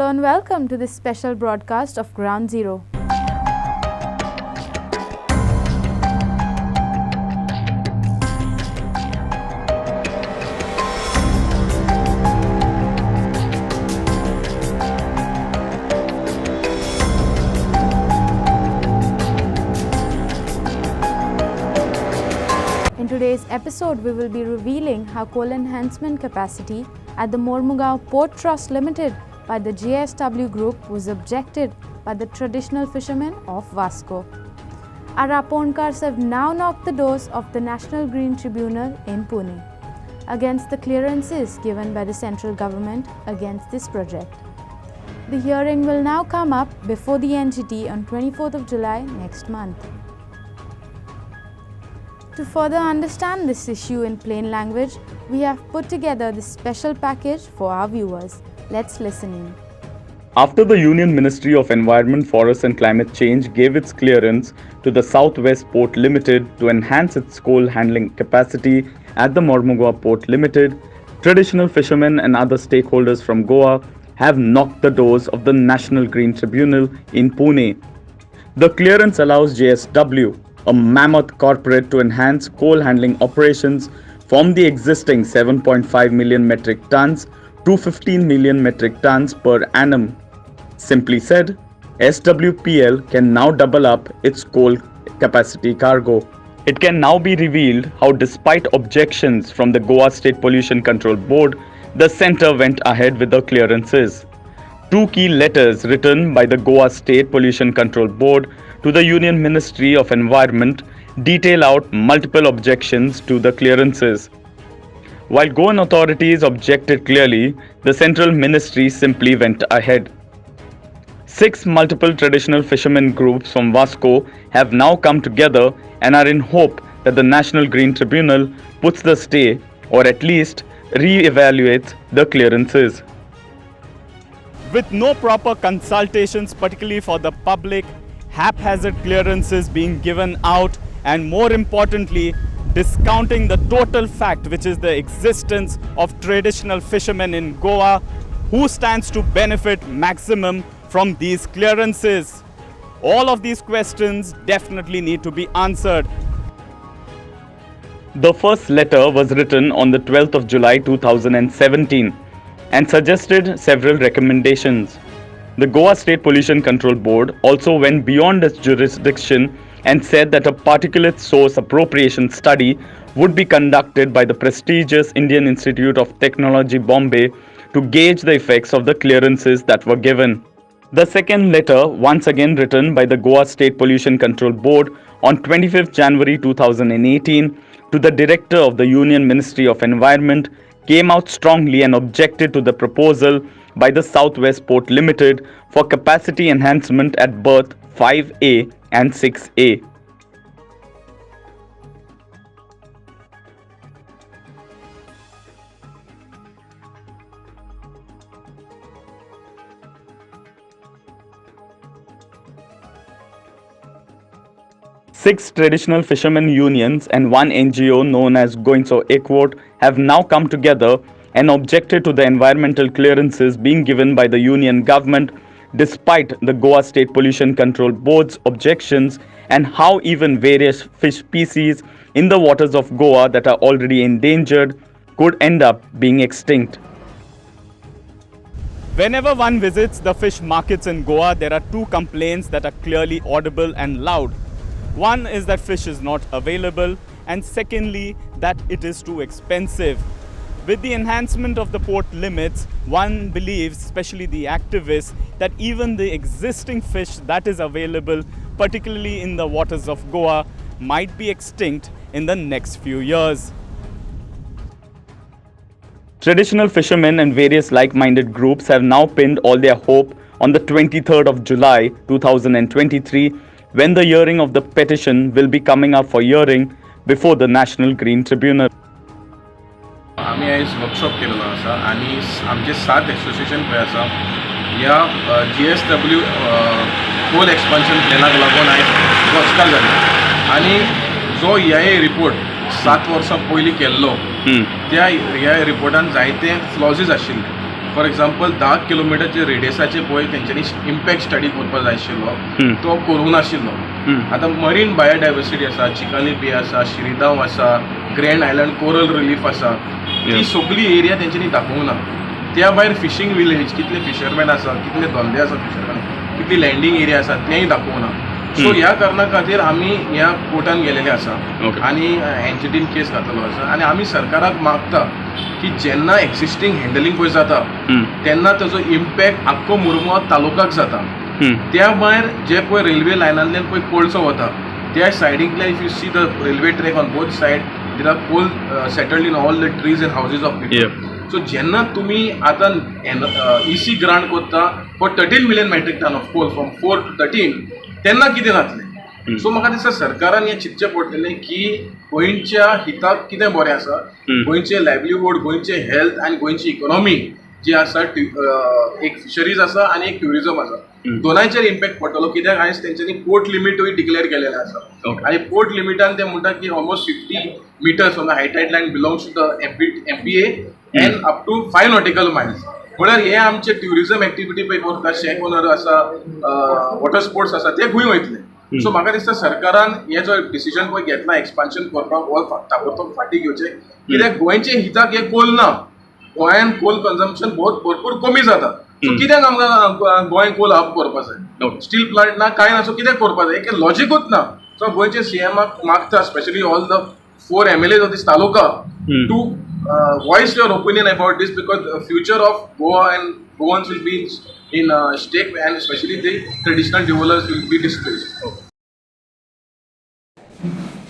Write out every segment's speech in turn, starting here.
hello and welcome to this special broadcast of Ground Zero. In today's episode, we will be revealing how coal enhancement capacity at the Mormugao Port Trust Limited by the GSW Group was objected by the traditional fishermen of Vasco. Our Raponkars have now knocked the doors of the National Green Tribunal in Pune against the clearances given by the central government against this project. The hearing will now come up before the NGT on 24th of July next month. To further understand this issue in plain language, we have put together this special package for our viewers. Let's listen in. After the Union Ministry of Environment, Forests and Climate Change gave its clearance to the Southwest Port Limited to enhance its coal handling capacity at the Mormugao Port Limited, traditional fishermen and other stakeholders from Goa have knocked the doors of the National Green Tribunal in Pune. The clearance allows JSW, a mammoth corporate, to enhance coal handling operations from the existing 7.5 million metric tons to 15 million metric tons per annum. Simply said, SWPL can now double up its coal capacity cargo. It can now be revealed how, despite objections from the Goa State Pollution Control Board, the centre went ahead with the clearances. Two key letters written by the Goa State Pollution Control Board to the Union Ministry of Environment detail out multiple objections to the clearances. While Goan authorities objected clearly, the central ministry simply went ahead. 6 multiple traditional fishermen groups from Vasco have now come together and are in hope that the National Green Tribunal puts the stay or at least re-evaluates the clearances. With no proper consultations, particularly for the public, haphazard clearances being given out, and more importantly, discounting the total fact, which is the existence of traditional fishermen in Goa, who stands to benefit maximum from these clearances. All of these questions definitely need to be answered. The first letter was written on the 12th of July 2017 and suggested several recommendations. The Goa State Pollution Control Board also went beyond its jurisdiction and said that a particulate source appropriation study would be conducted by the prestigious Indian Institute of Technology, Bombay, to gauge the effects of the clearances that were given. The second letter, once again written by the Goa State Pollution Control Board on 25th January 2018 to the Director of the Union Ministry of Environment, came out strongly and objected to the proposal by the Southwest Port Limited for capacity enhancement at berth 5A and 6A. Six traditional fishermen unions and one NGO known as Goan have now come together and objected to the environmental clearances being given by the union government, despite the Goa State Pollution Control Board's objections, and how even various fish species in the waters of Goa that are already endangered could end up being extinct. Whenever one visits the fish markets in Goa, there are two complaints that are clearly audible and loud. One is that fish is not available, and secondly, that it is too expensive. With the enhancement of the port limits, one believes, especially the activists, that even the existing fish that is available, particularly in the waters of Goa, might be extinct in the next few years. Traditional fishermen and various like-minded groups have now pinned all their hope on the 23rd of July 2023, when the hearing of the petition will be coming up for hearing before the National Green Tribunal. आम्ही आयज workshop केलेलो आसा आनी आमचे 7 association पळय आसा ह्या GSW कोल expansion प्लॅनाक लागून आयज वचकार जाली आनी जो EIA रिपोर्ट 7 वर्सां पयलीं केल्लो त्या ह्या रिपोर्टान जायते फ्लॉजीस आशिल्ले फॉर एक्झाम्पल 10 किलोमिटरचे रेडियसाचे पळय तेंच्यांनी इम्पॅक्ट स्टडी करपाक जाय आशिल्लो तो करूं नाशिल्लो. आतां मरीन बायोडायवर्सिटी आसा, चिकाली बे आसा, श्रीदांव आसा, ग्रँड आयलंड कोरल रिलीफ आसा, ती सगळी एरिया तेंच्यांनी दाखोवंक ना. त्या भायर फिशींग विलेज कितले फिशरमॅन आसा, कितले धंदे आसा फिशरमॅन, कितली लँडींग एरिया आसा तेंय दाखोवंक ना. सो ह्या कारणां खातीर आमी ह्या कोर्टान गेलेले आसा आनी एनजीटीन केस घातलो आसा. आनी आमी सरकाराक मागता की जेन्ना एक्झिस्टींग हँडलिंग पळय जाता तेन्ना ताजो इम्पॅक्ट आख्खो मुरमुगांव तालुकाक जाता. त्या भायर जे पळय रेल्वे लायनांतल्यान पळय कोळसो वता त्या सायडींतल्यान if you see the railway track on both side there are coal settled in all the trees and houses of people. So जेन्ना तुमी आतां EC ग्रांट करता for 13 million metric ton of coal from 4 to 13 तेन्ना कितें जातलें. सो म्हाका दिसता सरकारान हें चिंतचें पडटलें की गोंयच्या हिताक कितें बरें आसा, गोंयचे लायव्हलीहूड, गोंयचे हेल्थ आनी गोंयची इकॉनॉमी जी आसा एक फिशरीज आसा आनी एक ट्युरिजम आसा, दोनांचेर इम्पॅक्ट पडटलो. कित्याक आयज तेंच्यांनी पोर्ट लिमिटूय डिक्लेअर केलेलें आसा आनी पोर्ट लिमिटान ते म्हणटा की almost 50 metres from the high tide line belongs to the MPA and up to 5 nautical miles. म्हळ्यार हे आमचे ट्युरिजम एक्टिविटी पळय करता, शेक ओनर आसा, वॉटर स्पोर्ट्स आसा, ते खंय वयतले. सो म्हाका दिसता सरकारान हे जो डिसिजन पळय घेतला एक्सपान्शन करपाक हो ताबडतोब फाटीं घेवचें. कित्याक गोंयचे हिताक हे कोल ना. गोंयान कोल कन्जम्पशन भरपूर कमी जाता. सो कित्याक आमकां गोंय कोल हब करपाक जाय, स्टील प्लांट ना कांय ना, सो कित्याक करपाक जाय, एक लॉजिकूच ना. सो गोंयचे CMाक मागता specially all the 4 MLAs of these taluka to voice your opinion about this because the future of Goa and Goans will be in stake and especially the traditional developers will be displaced.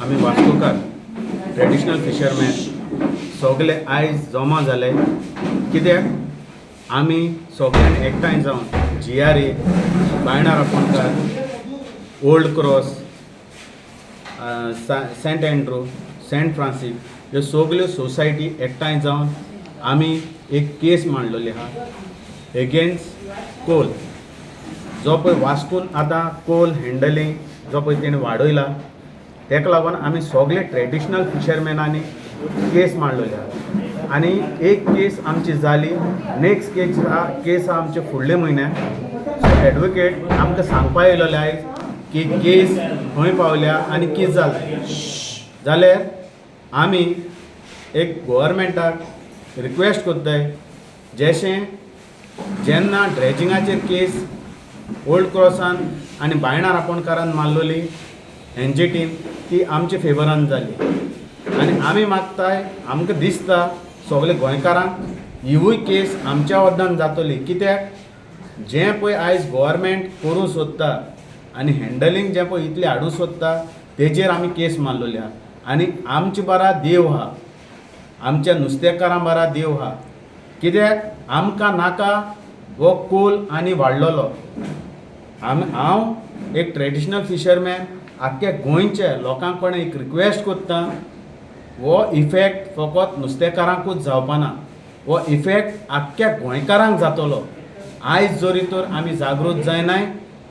आमी Vascokar traditional fisherman सगळे आयज जमा जाले. कित्याक आमी सगळ्यांनी एकठांय जावन GRA, बायणार आपोणकार, Old Cross, Saint Andrew, Saint Francis ह्यो सगल्यो सोसायटी एकठांय जावन आमी एक केस मांडलेली आहा एगेन्स्ट कोल. जो पळय वास्कून आतां कोल हँडलिंग जो पळय तेणें वाडयला तेका लागून आमी सगळे ट्रेडिशनल फिशरमॅनांनी केस मांडलेली आहा. आनी एक केस आमची जाली, नेक्स्ट केस आहा आमचे फुडल्या म्हयन्याक. सो एडवोकेट आमकां सांगपा येयलोले आयज की केस खंय पावल्या आनी कितें जालें. जाल्यार आमी एक गव्हर्मेंटाक रिक्वेस्ट कोत्ताय जशें जेन्ना ड्रेजिंगाचेर केस ओल्ड क्रॉसान आनी बायणार आपोणकारान मारलेली NGTन ती आमच्या फेवरान जाली. आनी आमी मागताय, आमकां दिसता सगळे गोंयकारांक हिवूय केस आमच्या वद्दान जातली. कित्याक जें पळय आयज गव्हर्मेंट करूं सोदता आनी हँडलिंग जें पळय इतलें हाडूं सोदता तेजेर आमी केस मारलेली आहा. आनी आमचे बारा देव आहा, आमच्या नुस्तेकारां बारा देव आहा. कित्याक आमकां नाका हो कोल आनी वाडलेलो. हांव एक ट्रेडिशनल फिशरमॅन आख्ख्या गोंयच्या लोकांक पण एक रिक्वेस्ट कोत्ता, हो इफेक्ट फकत नुस्तेकारांकूच जावपाना, हो इफेक्ट आख्ख्या गोंयकारांक जातलो. आयज जरी तर आमी जागृत जायनाय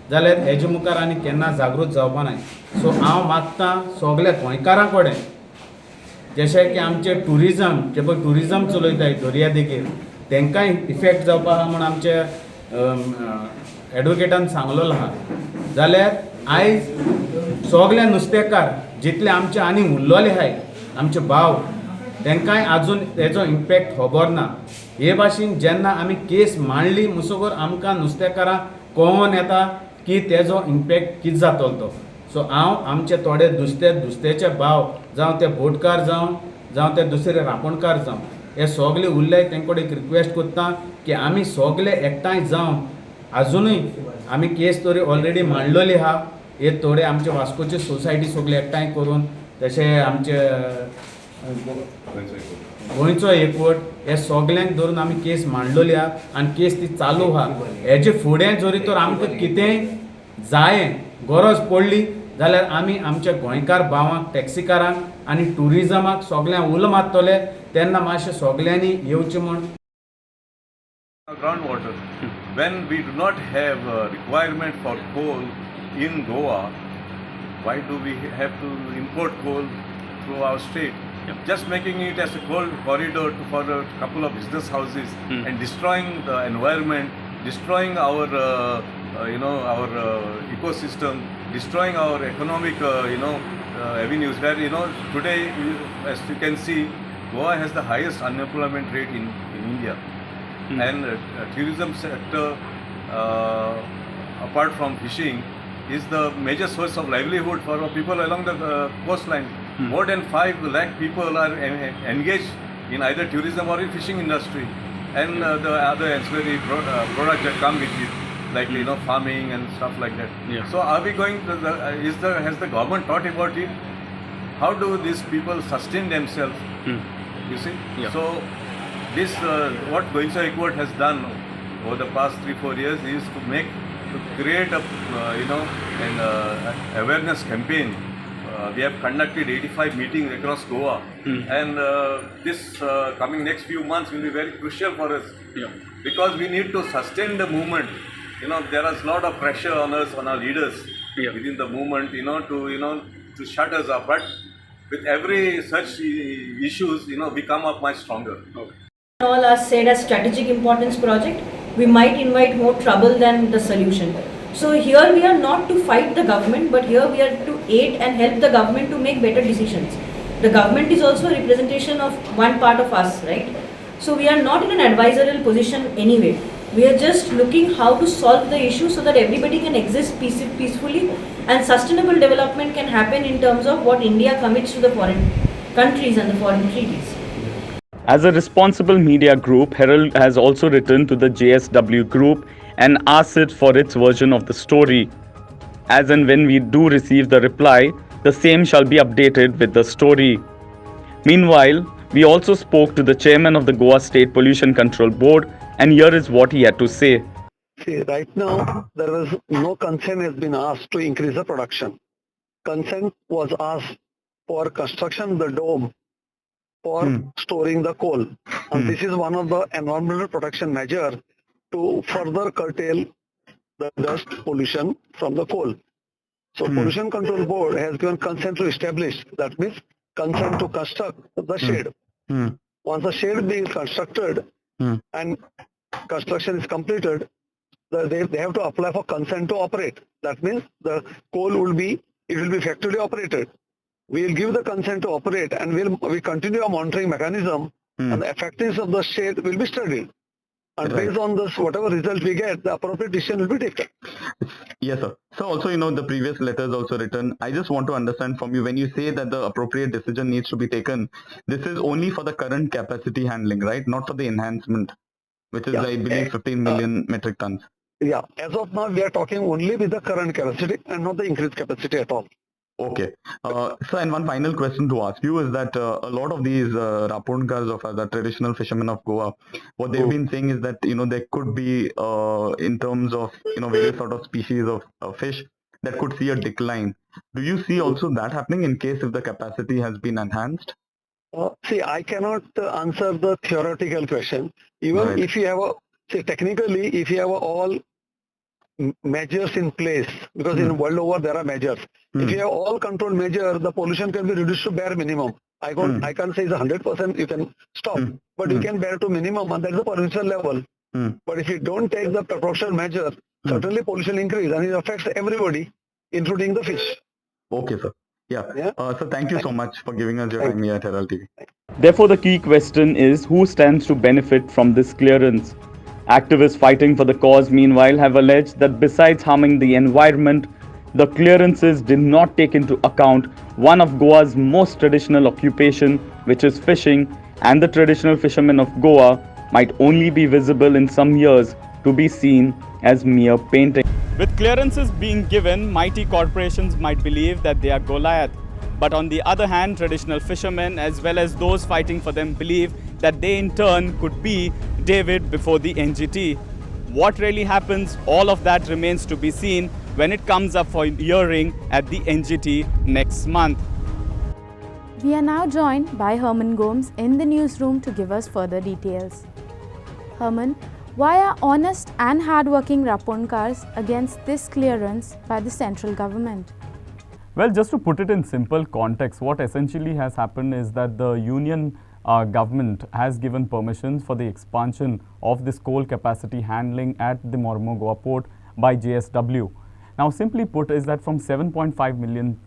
जाल्यार हेजे मुखार आनी केन्ना जागृत जावपा नाय. सो हांव मागतां सगल्या गोंयकारां कडेन जशें की आमचे टुरिजम जे पळय टुरिजम चलयताय दर्या देगेर तांकांय इफेक्ट जावपा आहा म्हूण आमच्या एडवोकेटान सांगलेलो आहा. जाल्यार आयज सगळे नुस्तेकार जितले आमचे आनी उरलेले आहाय आमचे भाव तांकांय आजून तेजो इम्पॅक्ट खबर ना. हे भाशेन जेन्ना आमी केस मांडली म्हणसर आमकां नुस्तेकारांक कळोन येता की तेजो इम्पॅक्ट कितें जातलो तो. सो हांव आमचे थोडे दुस्तेचे भाव जावं ते बोटकार जावं ते दुसरे रापणकार जावं हे सगळे उरले तांकडे एक रिक्वेस्ट कोत्ता की आमी सगळे एकठांय जावन आजुनूय आमी केस तरी ऑलरेडी मांडलेली आहा. हे थोडे आमचे वास्कोचे सोसायटी सगळे एकठांय करून तशें आमचे गोंयचो एकवट हे सगळ्यांक धरून आमी केस मांडलेली आहा आनी केस ती चालू आहा. हेजे फुडें जरी तर आमकां कितेंय जायें गरज पडली जाल्यार आमी आमच्या गोंयकार भावांक टॅक्सीकारांक आनी टुरिजमाक सगळ्यांक उलो मारतले तेन्ना मातशें सगळ्यांनी येवचें म्हूण. Groundwater. When we do not have a requirement for coal in Goa, why do we have to import coal through our state? just making it as a coal corridor for a couple of business houses and destroying the environment, destroying our our ecosystem, destroying our economic avenues. Where today, as you can see, Goa has the highest unemployment rate in India, and tourism sector, apart from fishing, is the major source of livelihood for people along the coastline. More than 5 lakh people are engaged in either tourism or in fishing industry, and the other ancillary products that come with it, like farming and stuff like that. Yeah. So are we going to has the government thought about it? How do these people sustain themselves? You see? Yeah. So this what Goan Court has done over the past 3-4 years is to create a an awareness campaign. We have conducted 85 meetings across Goa, and this coming next few months will be very crucial for us, because we need to sustain the movement. There is a lot of pressure on us, on our leaders within the movement, to shut us up. But with every such issues, we come up much stronger. All are said as strategic importance project, we might invite more trouble than the solution. So here we are not to fight the government, but here we are to aid and help the government to make better decisions. The government is also a representation of one part of us, right? So we are not in an advisorial position anyway. We are just looking how to solve the issue so that everybody can exist peacefully and sustainable development can happen in terms of what India commits to the foreign countries and the foreign treaties. As a responsible media group, Herald has also written to the JSW group and asked it for its version of the story. As and when we do receive the reply, the same shall be updated with the story. Meanwhile, we also spoke to the chairman of the Goa State Pollution Control Board, and here is what he had to say. See, right now, there was no consent has been asked to increase the production. Consent was asked for construction of the dome for storing the coal. And this is one of the environmental protection measures to further curtail the dust pollution from the coal. So Pollution Control Board has given consent to establish, that means consent to construct the shade. Once the shade being constructed and construction is completed, they have to apply for consent to operate. That means the coal will be effectively operated. We will give the consent to operate, and we continue a monitoring mechanism, and the effectiveness of the shade will be studied. And based on this, whatever result we get, the appropriate decision will be taken. Yes, sir. So also, the previous letters also written, I just want to understand from you, when you say that the appropriate decision needs to be taken, this is only for the current capacity handling, right? Not for the enhancement, which is, I believe, 15 million metric tons. Yeah, as of now, we are talking only with the current capacity and not the increased capacity at all. Okay. So, and one final question to ask you is that a lot of these Raponkars of the traditional fishermen of Goa, what they've been saying is that, there could be, in terms of, various sort of species of fish that could see a decline. Do you see also that happening in case if the capacity has been enhanced? See, I cannot answer the theoretical question. Even if you have technically, if you have all measures in place, because in world over there are measures. If you have all control measures, the pollution can be reduced to bare minimum. I can't say it's 100% you can stop, but you can bear to minimum, and that's the provincial level. But if you don't take the proportional measure, certainly pollution increase, and it affects everybody, including the fish. Okay, sir. Yeah. So thank you so much for giving us your time here at Herald TV. Therefore, the key question is who stands to benefit from this clearance? Activists fighting for the cause, meanwhile, have alleged that besides harming the environment, the clearances did not take into account one of Goa's most traditional occupation, which is fishing, and the traditional fishermen of Goa might only be visible in some years to be seen as mere painting. With clearances being given, mighty corporations might believe that they are Goliath. But on the other hand, traditional fishermen as well as those fighting for them believe that they in turn could be David before the NGT. What really happens, all of that remains to be seen when it comes up for hearing at the NGT next month. We are now joined by Herman Gomes in the newsroom to give us further details. Herman, why are honest and hard-working Raponkars against this clearance by the central government? Well, just to put it in simple context, what essentially has happened is that the union government has given permissions for the expansion of this coal capacity handling at the Mormugao port by JSW. Now, simply put, is that from 7.5 million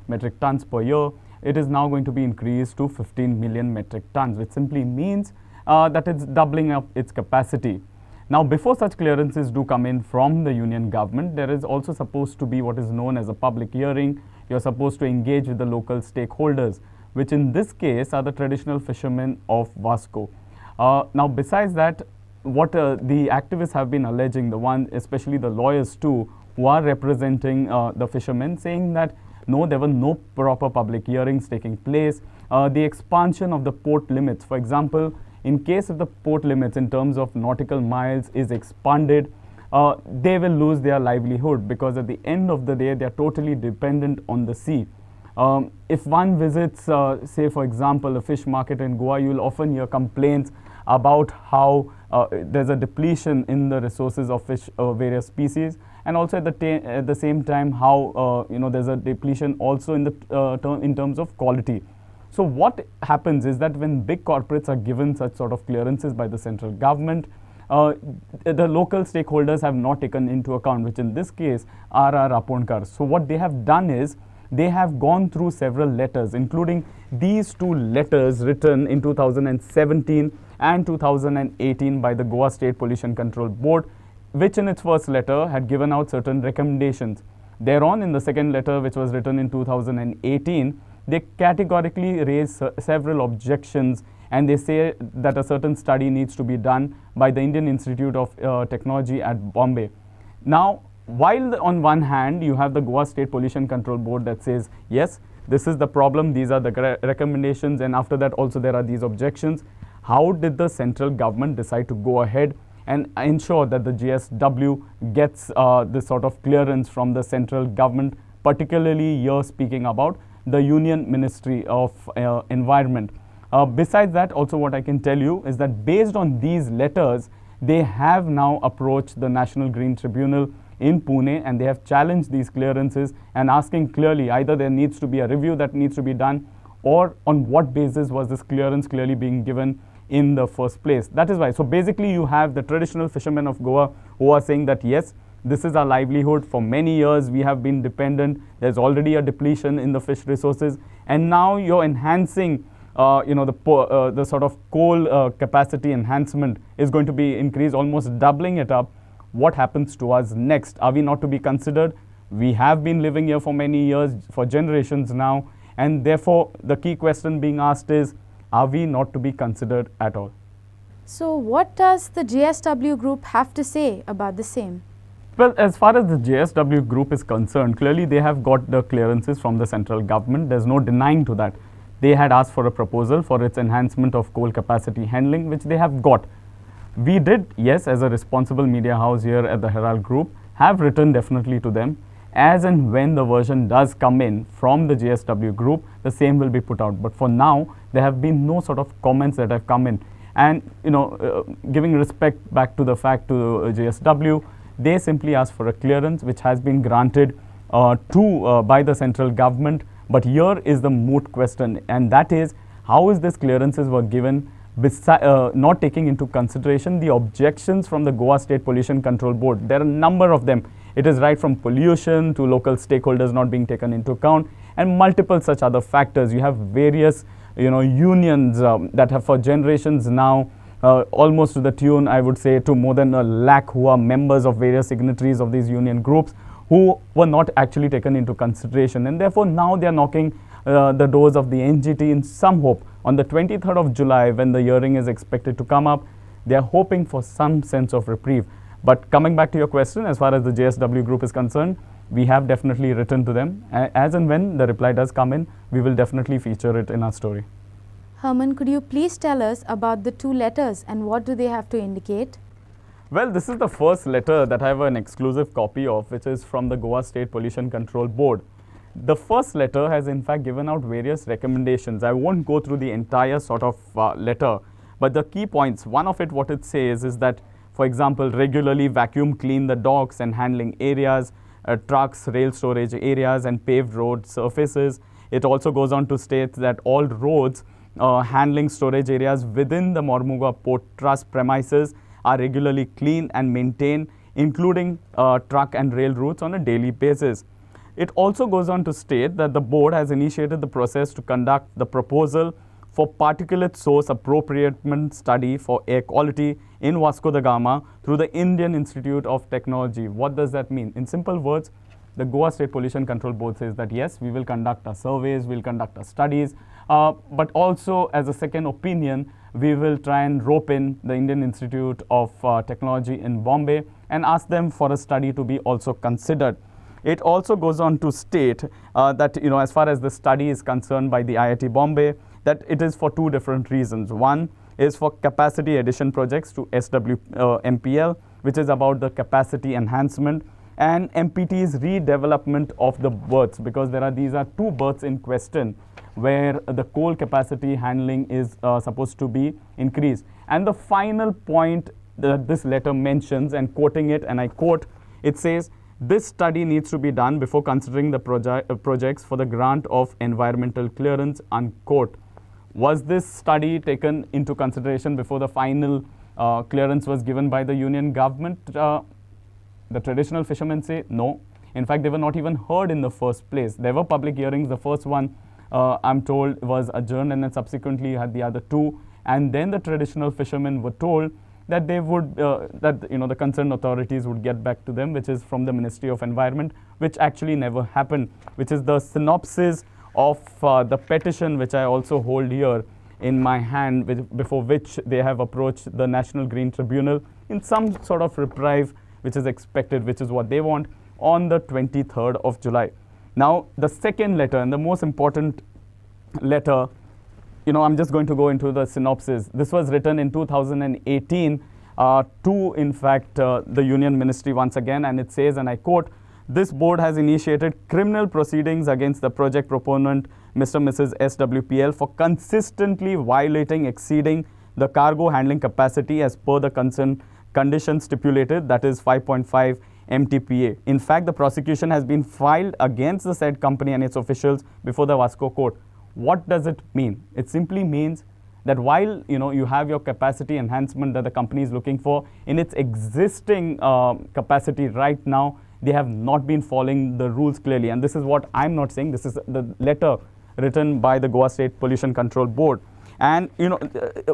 metric tons per year, it is now going to be increased to 15 million metric tons, which simply means that it's doubling up its capacity. Now, before such clearances do come in from the union government, there is also supposed to be what is known as a public hearing. You're supposed to engage with the local stakeholders, which in this case are the traditional fishermen of Vasco. Now, besides that, what the activists have been alleging, the one, especially the lawyers too, who are representing the fishermen, saying that no, there were no proper public hearings taking place. The expansion of the port limits, for example, in case if the port limits in terms of nautical miles is expanded, they will lose their livelihood, because at the end of the day, they are totally dependent on the sea. If one visits, say for example, a fish market in Goa, you will often hear complaints about how there's a depletion in the resources of fish, various species, and also at the same time how there's a depletion also in the in terms of quality. So what happens is that when big corporates are given such sort of clearances by the central government, the local stakeholders have not taken into account, which in this case are our Raponkars. So what they have done is they have gone through several letters, including these two letters written in 2017 and 2018 by the Goa State Pollution Control Board, which in its first letter had given out certain recommendations. Thereon, in the second letter, which was written in 2018, they categorically raise several objections, and they say that a certain study needs to be done by the Indian Institute of Technology at Bombay. Now, while on one hand you have the Goa State Pollution Control Board that says, yes, this is the problem, these are the recommendations, and after that also there are these objections, how did the central government decide to go ahead and ensure that the GSW gets this sort of clearance from the central government, particularly here speaking about the Union Ministry of Environment? Besides that, also what I can tell you is that based on these letters, they have now approached the National Green Tribunal in Pune, and they have challenged these clearances and asking clearly either there needs to be a review that needs to be done, or on what basis was this clearance clearly being given in the first place. That is why. So basically you have the traditional fishermen of Goa who are saying that yes, this is our livelihood. For many years we have been dependent. There's already a depletion in the fish resources, and now you're enhancing the sort of coal capacity enhancement is going to be increased, almost doubling it up. What happens to us next? Are we not to be considered? We have been living here for many years, for generations now, and therefore the key question being asked is, are we not to be considered at all? So what does the JSW group have to say about the same? Well, as far as the JSW group is concerned, clearly they have got the clearances from the central government. There's no denying to that. They had asked for a proposal for its enhancement of coal capacity handling, which they have got. We did, yes, as a responsible media house here at the Herald Group, have written definitely to them. As and when the version does come in from the JSW group, the same will be put out. But for now, there have been no sort of comments that have come in. And, giving respect back to the fact to JSW, they simply asked for a clearance which has been granted by the central government. But here is the moot question, and that is, how is this clearances were given not taking into consideration the objections from the Goa State Pollution Control Board? There are a number of them. It is right from pollution to local stakeholders not being taken into account, and multiple such other factors. You have various unions that have for generations now, almost to the tune, I would say, to more than 1 lakh who are members of various signatories of these union groups, who were not actually taken into consideration, and therefore now they are knocking the doors of the NGT in some hope. On the 23rd of July, when the hearing is expected to come up, they are hoping for some sense of reprieve. But coming back to your question, as far as the JSW group is concerned, we have definitely written to them. As and when the reply does come in, we will definitely feature it in our story. Herman, could you please tell us about the two letters and what do they have to indicate? Well, this is the first letter that I have an exclusive copy of, which is from the Goa State Pollution Control Board. The first letter has in fact given out various recommendations. I won't go through the entire sort of letter, but the key points, one of it, what it says is that, for example, regularly vacuum clean the docks and handling areas. trucks, rail storage areas, and paved road surfaces. It also goes on to state that all roads handling storage areas within the Mormugao Port Trust premises are regularly cleaned and maintained, including truck and rail routes on a daily basis. It also goes on to state that the board has initiated the process to conduct the proposal for particulate source appropriation study for air quality in Vasco da Gama through the Indian Institute of Technology. What does that mean? In simple words, the Goa State Pollution Control Board says that yes, we will conduct our surveys, we'll conduct our studies, but also as a second opinion, we will try and rope in the Indian Institute of Technology in Bombay and ask them for a study to be also considered. It also goes on to state that, as far as the study is concerned by the IIT Bombay, that it is for two different reasons. One is for capacity addition projects to MPL, which is about the capacity enhancement, and MPT's redevelopment of the berths, because these are two berths in question where the coal capacity handling is supposed to be increased. And the final point that this letter mentions, and quoting it, and I quote, it says, "This study needs to be done before considering the projects for the grant of environmental clearance," unquote. Was this study taken into consideration before the final clearance was given by the union government? The traditional fishermen say no. In fact, they were not even heard in the first place. There were public hearings. The first one, I'm told, was adjourned, and then subsequently you had the other two. And then the traditional fishermen were told that they would, the concerned authorities would get back to them, which is from the Ministry of Environment, which actually never happened, which is the synopsis of the petition, which I also hold here in my hand, before which they have approached the National Green Tribunal in some sort of reprieve, which is expected, which is what they want, on the 23rd of July. Now, the second letter, and the most important letter, I'm just going to go into the synopsis. This was written in 2018 to, in fact, the Union Ministry once again, and it says, and I quote, "This board has initiated criminal proceedings against the project proponent, Mr. and Mrs. SWPL, for consistently violating, exceeding the cargo handling capacity as per the concerned condition stipulated, that is 5.5 MTPA. In fact, the prosecution has been filed against the said company and its officials before the Vasco court." What does it mean? It simply means that while you have your capacity enhancement that the company is looking for in its existing capacity right now, they have not been following the rules clearly. And this is what I'm not saying. This is the letter written by the Goa State Pollution Control Board. And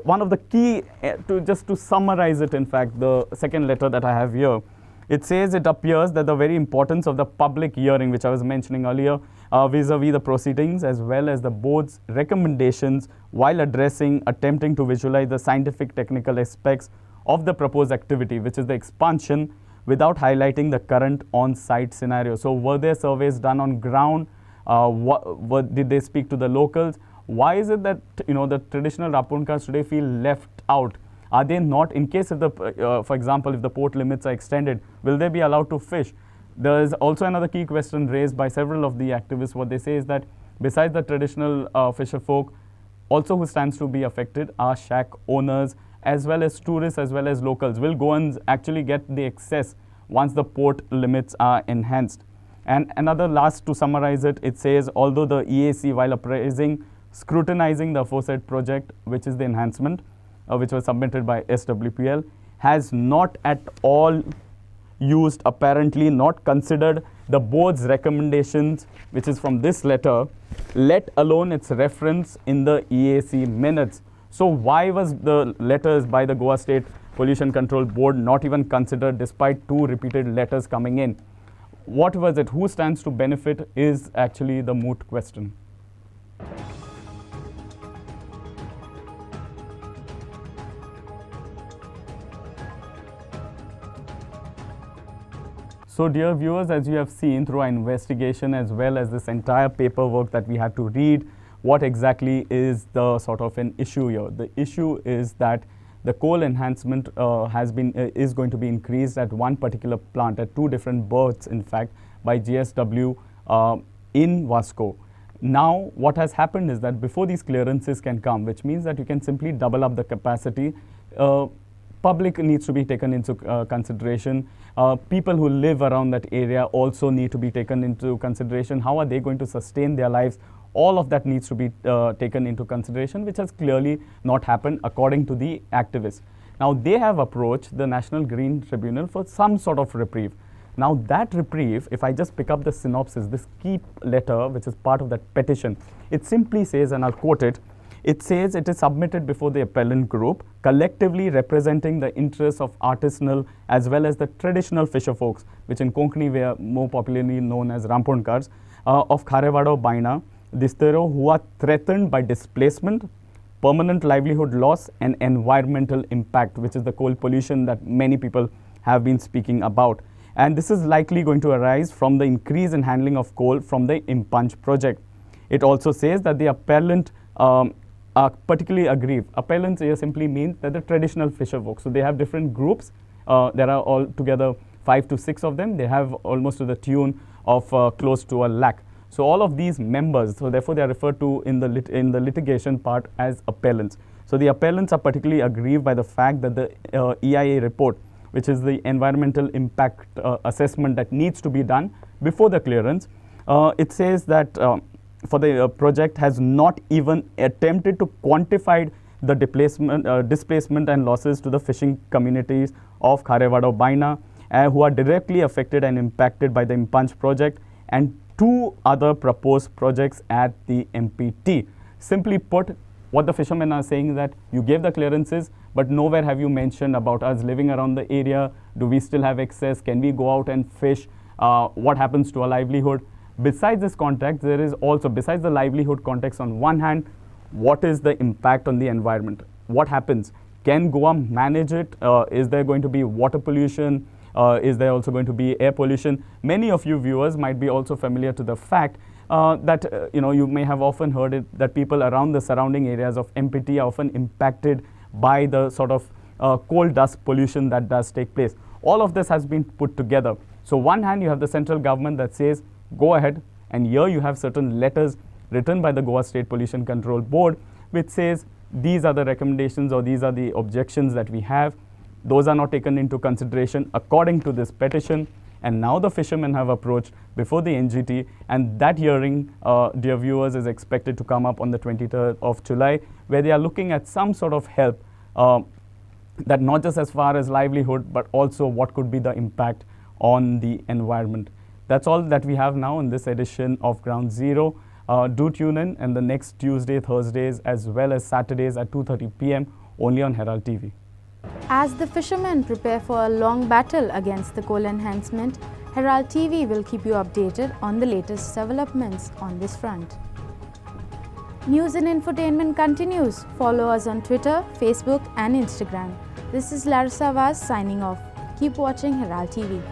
one of the key, to summarize it, in fact, the second letter that I have here, it says it appears that the very importance of the public hearing, which I was mentioning earlier, vis-a-vis the proceedings, as well as the board's recommendations while attempting to visualize the scientific technical aspects of the proposed activity, which is the expansion, without highlighting the current on-site scenario. So were there surveys done on ground? Did they speak to the locals? Why is it that the traditional Rapunkas today feel left out? Are they not, in case of for example, if the port limits are extended, will they be allowed to fish? There is also another key question raised by several of the activists. What they say is that besides the traditional fisher folk, also who stands to be affected are shack owners, as well as tourists, as well as locals. Will Goans actually get the access once the port limits are enhanced? And another last, to summarize it, it says, although the EAC, while appraising, scrutinizing the aforesaid project, which is the enhancement, which was submitted by SWPL, has not at all used, apparently not considered the board's recommendations, which is from this letter, let alone its reference in the EAC minutes. So why was the letters by the Goa State Pollution Control Board not even considered, despite two repeated letters coming in? What was it? Who stands to benefit is actually the moot question. So dear viewers, as you have seen through our investigation, as well as this entire paperwork that we had to read, what exactly is the sort of an issue here? The issue is that the coal enhancement is going to be increased at one particular plant, at two different berths, in fact, by GSW in Vasco. Now, what has happened is that before these clearances can come, which means that you can simply double up the capacity, public needs to be taken into consideration. People who live around that area also need to be taken into consideration. How are they going to sustain their lives? All of that needs to be taken into consideration, which has clearly not happened according to the activists. Now, they have approached the National Green Tribunal for some sort of reprieve. Now, that reprieve, if I just pick up the synopsis, this key letter, which is part of that petition, it simply says, and I'll quote it, it says it is submitted before the appellant group, collectively representing the interests of artisanal as well as the traditional fisher folks, which in Konkani we are more popularly known as Ramponkars, of Kharevado Baina, Distero, who are threatened by displacement, permanent livelihood loss, and environmental impact, which is the coal pollution that many people have been speaking about. And this is likely going to arise from the increase in handling of coal from the Impunch project. It also says that the appellant are particularly aggrieved. Appellants here simply means that the traditional fisher folks. So they have different groups. There are altogether 5 to 6 of them. They have almost to the tune of close to 1 lakh. So all of these members, so therefore they are referred to in the litigation part as appellants. So the appellants are particularly aggrieved by the fact that the EIA report, which is the environmental impact assessment that needs to be done before the clearance, it says that for the project has not even attempted to quantify the displacement and losses to the fishing communities of Kharevado Baina, who are directly affected and impacted by the Impunch project, and 2 other proposed projects at the MPT. Simply put, what the fishermen are saying is that you gave the clearances, but nowhere have you mentioned about us living around the area. Do we still have access? Can we go out and fish? What happens to our livelihood? Besides this context, there is also, besides the livelihood context on one hand, what is the impact on the environment? What happens? Can Goa manage it? Is there going to be water pollution? Is there also going to be air pollution? Many of you viewers might be also familiar to the fact that you may have often heard it, that people around the surrounding areas of MPT are often impacted by the sort of coal dust pollution that does take place. All of this has been put together. So one hand you have the central government that says, go ahead, and here you have certain letters written by the Goa State Pollution Control Board, which says these are the recommendations or these are the objections that we have. Those are not taken into consideration according to this petition, and now the fishermen have approached before the NGT, and that hearing, dear viewers, is expected to come up on the 23rd of July, where they are looking at some sort of help, that not just as far as livelihood, but also what could be the impact on the environment. That's all that we have now in this edition of Ground Zero. Do tune in, and the next Tuesday, Thursdays, as well as Saturdays at 2:30 p.m. only on Herald TV. As the fishermen prepare for a long battle against the coal enhancement, Herald TV will keep you updated on the latest developments on this front. News and infotainment continues. Follow us on Twitter, Facebook and Instagram. This is Larissa Vaz signing off. Keep watching Herald TV.